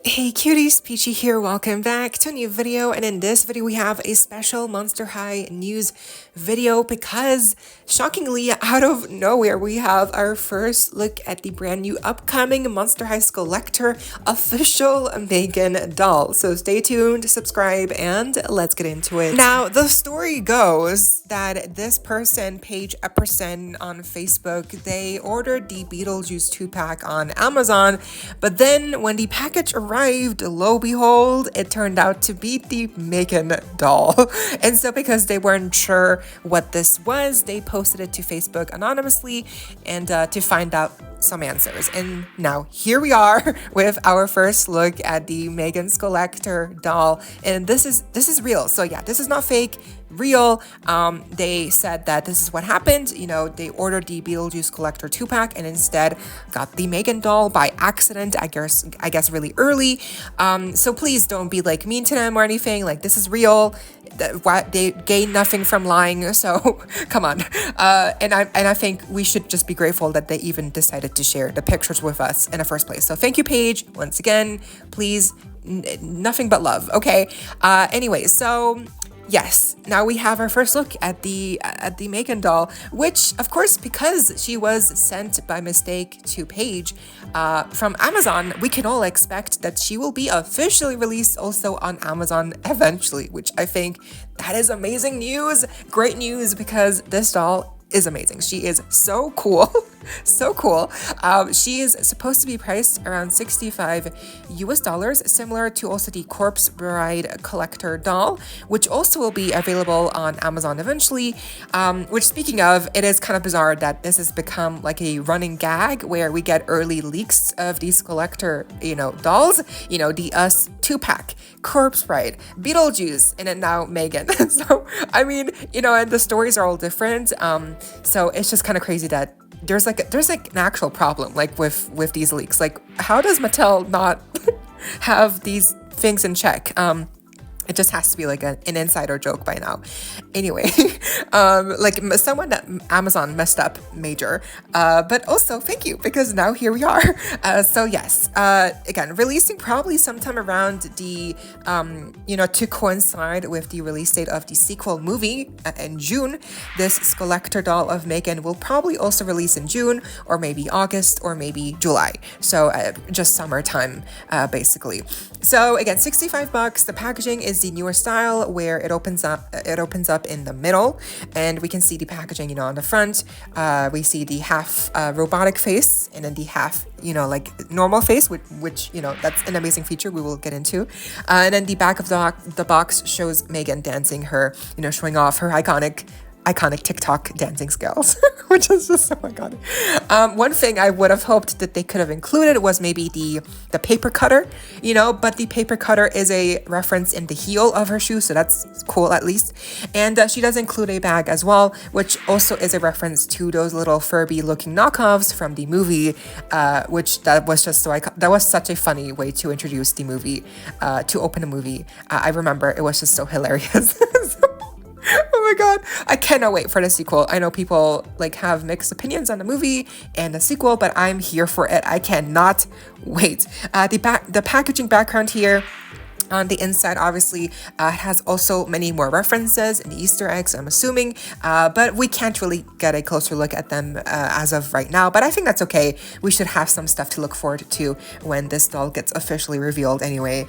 Hey cuties, PeachY here, welcome back to a new video, and in this video we have a special Monster High news video because shockingly out of nowhere we have our first look at the brand new upcoming Monster High Skullector official M3GAN doll. So stay tuned, subscribe, and let's get into it. Now the story goes that this person, Page Epperson on Facebook, they ordered the Beetlejuice 2-pack on Amazon, but then when the package arrived, lo behold, it turned out to be the M3GAN doll. And so because they weren't sure what this was, they posted it to Facebook anonymously and to find out some answers. And now here we are with our first look at the M3GAN Skullector doll, and this is real. So yeah, this is not fake, real. They said that this is what happened. You know, they ordered the Beetlejuice Collector 2-pack and instead got the M3GAN doll by accident, I guess really early. So please don't be like mean to them or anything. Like, this is real. They gain nothing from lying, so come on. And I think we should just be grateful that they even decided to share the pictures with us in the first place. So thank you, Paige, once again. Please, nothing but love. Okay. Anyway, so yes, now we have our first look at the M3GAN doll, which, of course, because she was sent by mistake to Paige from Amazon, we can all expect that she will be officially released also on Amazon eventually, which I think that is amazing news. Great news, because this doll is amazing. She is so cool. So cool. She is supposed to be priced around $65 similar to also the Corpse Bride Collector doll, which also will be available on Amazon eventually. Which, speaking of, it is kind of bizarre that this has become like a running gag where we get early leaks of these collector, dolls. The Us 2-pack, Corpse Bride, Beetlejuice, and then now M3GAN. So, I mean, and the stories are all different. So it's just kind of crazy that there's like an actual problem like with these leaks. Like, how does Mattel not have these things in check? It just has to be like an insider joke by now. Anyway, like someone at Amazon messed up major, but also thank you, because now here we are. So yes, again, releasing probably sometime around the, to coincide with the release date of the sequel movie in June. This Skullector doll of M3GAN will probably also release in June, or maybe August, or maybe July. So just summertime, basically. So again, $65. The packaging is the newer style where it opens up in the middle, and we can see the packaging, on the front. We see the half robotic face and then the half, like normal face, which that's an amazing feature we will get into. And then the back of the box shows M3GAN dancing her, showing off her iconic TikTok dancing skills, which is just so iconic. One thing I would have hoped that they could have included was maybe the paper cutter, but the paper cutter is a reference in the heel of her shoe, so that's cool at least. And she does include a bag as well, which also is a reference to those little Furby-looking knockoffs from the movie, which that was such a funny way to introduce the movie, to open a movie. I remember it was just so hilarious. Oh my god, I cannot wait for the sequel. I know people have mixed opinions on the movie and the sequel, but I'm here for it. I cannot wait. The packaging background here on the inside obviously has also many more references and Easter eggs, I'm assuming, but we can't really get a closer look at them as of right now, but I think that's okay. We should have some stuff to look forward to when this doll gets officially revealed anyway.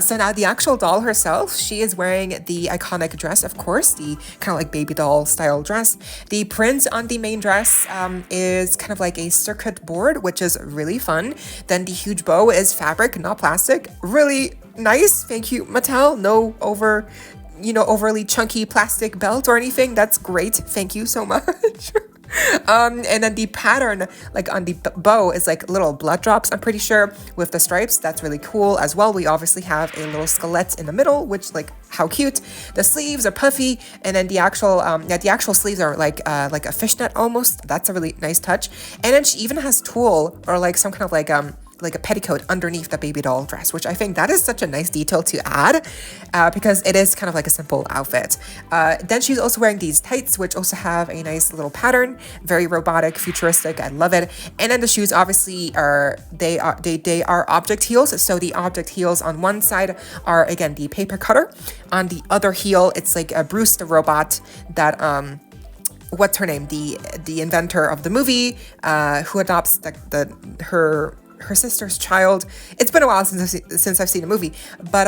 So now the actual doll herself, she is wearing the iconic dress, of course, the kind of like baby doll style dress. The print on the main dress is kind of like a circuit board, which is really fun. Then the huge bow is fabric, not plastic. Really nice. Thank you, Mattel. No overly chunky plastic belt or anything. That's great. Thank you so much. And then the pattern, like on the bow, is like little blood drops, I'm pretty sure, with the stripes. That's really cool as well. We obviously have a little skelette in the middle, which, how cute. The sleeves are puffy, and then the actual sleeves are like a fishnet almost. That's a really nice touch. And then she even has tulle, or some kind of like a petticoat underneath the baby doll dress, which I think that is such a nice detail to add because it is kind of like a simple outfit. Then she's also wearing these tights, which also have a nice little pattern, very robotic, futuristic. I love it. And then the shoes obviously are object heels. So the object heels on one side are again the paper cutter. On the other heel, it's like a Bruce the robot that what's her name? The inventor of the movie, who adopts her sister's child. It's been a while since I've seen a movie, but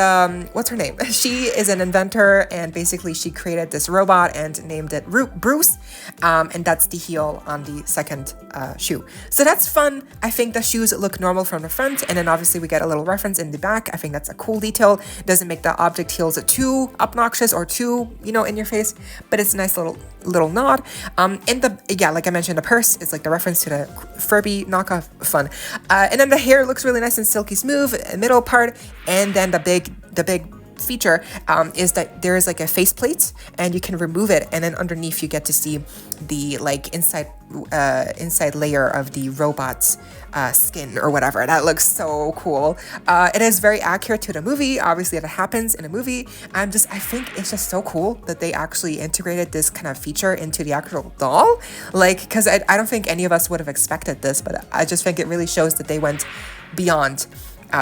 what's her name? She is an inventor, and basically she created this robot and named it Bruce, and that's the heel on the second shoe. So that's fun. I think the shoes look normal from the front, and then obviously we get a little reference in the back. I think that's a cool detail. Doesn't make the object heels too obnoxious or too, in your face, but it's a nice little nod. And like I mentioned, the purse is like the reference to the Furby knockoff. Fun. And then the hair looks really nice and silky smooth, middle part, and then the big feature is that there is like a faceplate, and you can remove it, and then underneath you get to see the like inside layer of the robot's skin or whatever. That looks so cool. It is very accurate to the movie. Obviously, it happens in a movie. I think it's just so cool that they actually integrated this kind of feature into the actual doll. Like, because I don't think any of us would have expected this, but I just think it really shows that they went beyond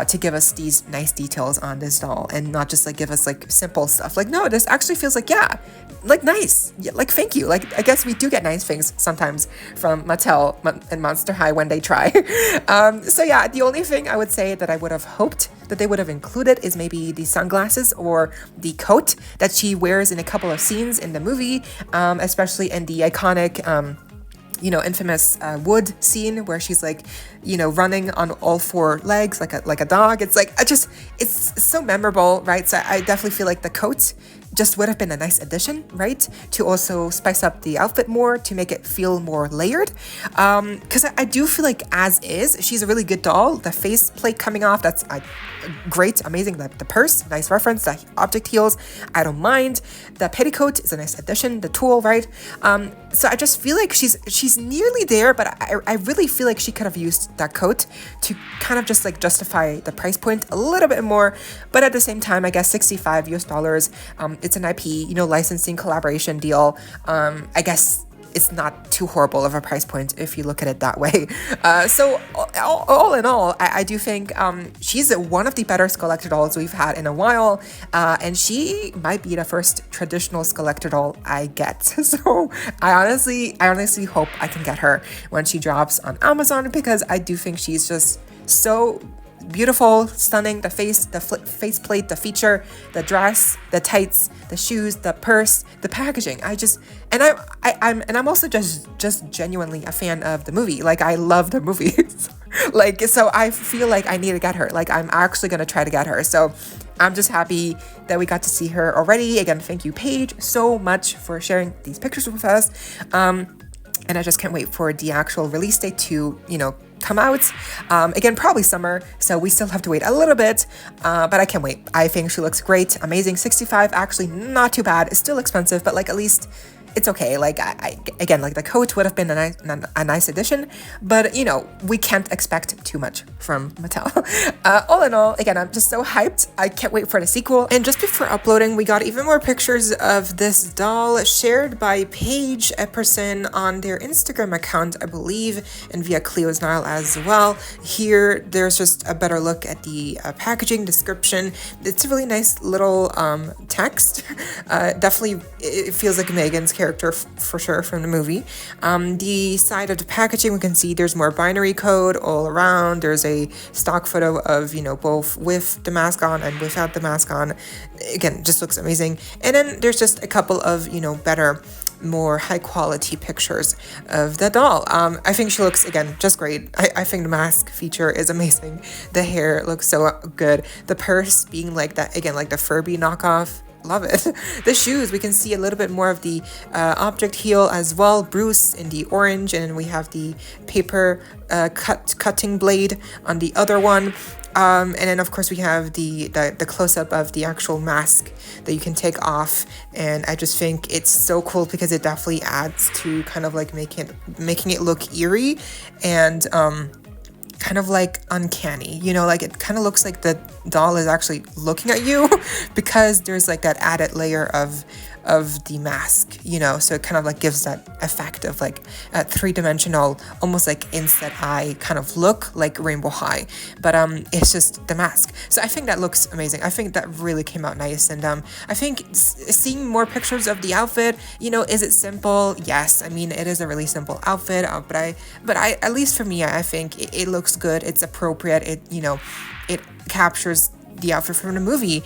to give us these nice details on this doll, and not just like give us like simple stuff. Like, no, this actually feels like, like nice. Yeah, like, thank you. Like, I guess we do get nice things sometimes from Mattel and Monster High when they try. So yeah, the only thing I would say that I would have hoped that they would have included is maybe the sunglasses or the coat that she wears in a couple of scenes in the movie, especially in the iconic infamous wood scene where she's like, running on all four legs like a dog. It's like, it's so memorable, right? So I definitely feel like the coat just would have been a nice addition, right? To also spice up the outfit more, to make it feel more layered. Because I do feel like as is, she's a really good doll. The face plate coming off, that's great, amazing. The purse, nice reference. The object heels, I don't mind. The petticoat is a nice addition. The tulle, right? So I just feel like she's nearly there, but I really feel like she could have used that coat to kind of just like justify the price point a little bit more. But at the same time, I guess $65 US. It's an IP, licensing collaboration deal. I guess it's not too horrible of a price point if you look at it that way. So all in all, I do think she's one of the better Skullector dolls we've had in a while, and she might be the first traditional Skullector doll I get. So I honestly hope I can get her when she drops on Amazon, because I do think she's just so beautiful, stunning. The face, the faceplate, the feature, the dress, the tights, the shoes, the purse, the packaging. I'm also just genuinely a fan of the movie. Like, I love the movie. Like, so I feel like I need to get her. Like, I'm actually gonna try to get her. So I'm just happy that we got to see her already. Again, thank you, Paige, so much for sharing these pictures with us. And I just can't wait for the actual release date to, come out. Again, probably summer, so we still have to wait a little bit, but I can't wait. I think she looks great, amazing. 65, actually not too bad. It's still expensive, but like at least it's okay. Like again, like the coat would have been a nice addition, but we can't expect too much from Mattel. All in all, again, I'm just so hyped. I can't wait for the sequel. And just before uploading, we got even more pictures of this doll shared by Paige Epperson on their Instagram account, I believe, and via Cleo's Nile as well. Here, there's just a better look at the packaging description. It's a really nice little text. Definitely, it feels like Megan's character for sure from the movie. The side of the packaging, we can see there's more binary code all around. There's a stock photo of, both with the mask on and without the mask on. Again, just looks amazing. And then there's just a couple of, better, more high quality pictures of the doll. I think she looks, again, just great. I think the mask feature is amazing. The hair looks so good. The purse being like that, again, like the Furby knockoff. Love it. The shoes, we can see a little bit more of the object heel as well. Bruce in the orange, and we have the paper cutting blade on the other one. And then of course we have the close-up of the actual mask that you can take off, and I just think it's so cool because it definitely adds to kind of like making it look eerie and kind of like uncanny, you know, like it kind of looks like the doll is actually looking at you because there's like that added layer of the mask, you know, so it kind of like gives that effect of like a three-dimensional, almost like insect eye kind of look, like Rainbow High, but it's just the mask. So I think that looks amazing. I think that really came out nice, and I think seeing more pictures of the outfit, you know, is it simple? Yes, I mean it is a really simple outfit, but I at least for me, I think it looks good. It's appropriate. It, you know, it captures the outfit from the movie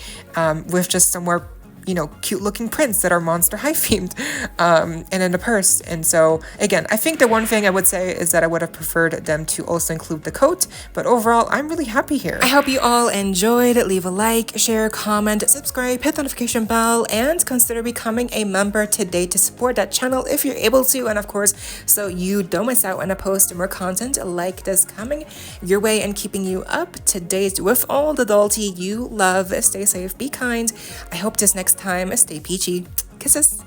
with just some more, you know, cute looking prints that are Monster High themed, and in the purse. And so again, I think the one thing I would say is that I would have preferred them to also include the coat, but overall I'm really happy here. I hope you all enjoyed. Leave a like, share, comment, subscribe, hit the notification bell, and consider becoming a member today to support that channel if you're able to, and of course so you don't miss out when I post more content like this coming your way and keeping you up to date with all the dollty you love. Stay safe, be kind. I hope this next time stay peachy. Kisses.